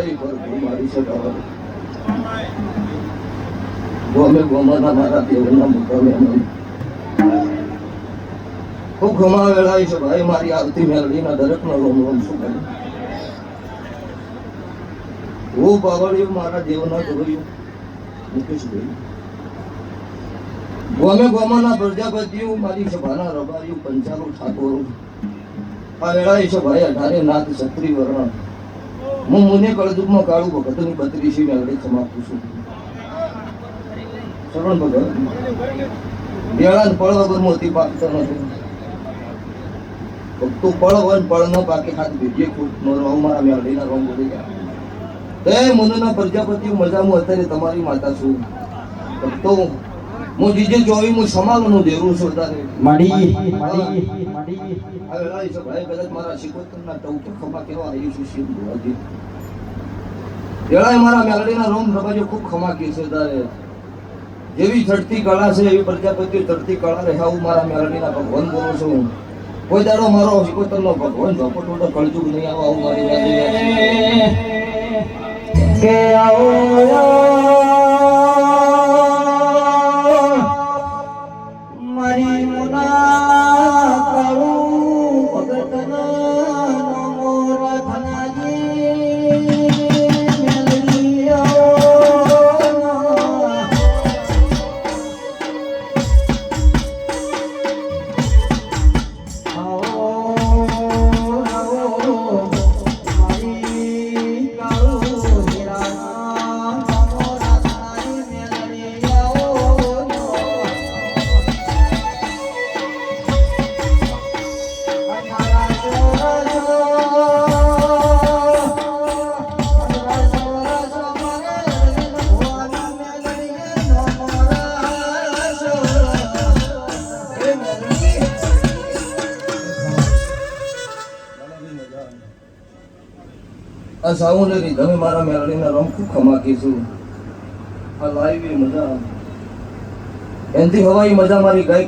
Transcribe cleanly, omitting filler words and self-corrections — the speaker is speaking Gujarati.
વેળાઈ પર મારી સગાવા ગોમે ગોમાના મારા દેવના મુકામે ખૂબ ગમા વેળાઈ છે ભાઈ મારી આવતી મેળવીના દરેકનો રોમ રોમ શું કરે હું બાવળિયું મારા દેવના જોયું મુકેશભાઈ ગોમે ગોમાના પ્રજાપતિઓ મારી સભાના રબારીઓ પંચાલો ઠાકોરો આ વેળાઈ છે ભાઈ 18 નાથ ક્ષત્રિય વર્ણ હું મુને કળજુગમાં કાળું ભગતની 32 મેળવી સમાપું છું શ્રવણ ભગત વેળા પળ વગર મોતી પાકતો નથી ભક્તો પળ વન પળ ન પાકે હાથ ભેજીએ ખૂબ મારો મારા મેળવીના રોમ બોલી ગયા એ મુનના પ્રજાપતિઓ મજામાં અત્યારે તમારી માતા છું ભક્તો હું જીજે જોઈ હું સમાલનું દેવું છું તારે માડી આ વેળાઈ છે ભાઈ કદાચ મારા શિકોતરના ટૌકે ખમા કેવા આવ્યું છું શિવ ભુવાજી વેળાઈ મારા મેલડીના રોમ રબાજો ખૂબ ખમા કે છે તારે જેવી ચડતી કળા છે એવી પ્રજાપતિઓ ચડતી કળા રહે હું મારા મેલડીના ભગવાન બોલું છું કોઈ દાડો મારો શિકોતરનો ભગવાન ઝપટોટો કળજુગ નહીં આવો આવું મારી મેલડી કે આવો મારી મુના કાળું ભગતના નમો રખનાજી મેલડી આ સાઉન્ડરી તમે મારા મેલડીના રોમ ખૂબ ખમા કીશું આ લાઈવ મજા એનથી હવાઈ મજા મારી ગાય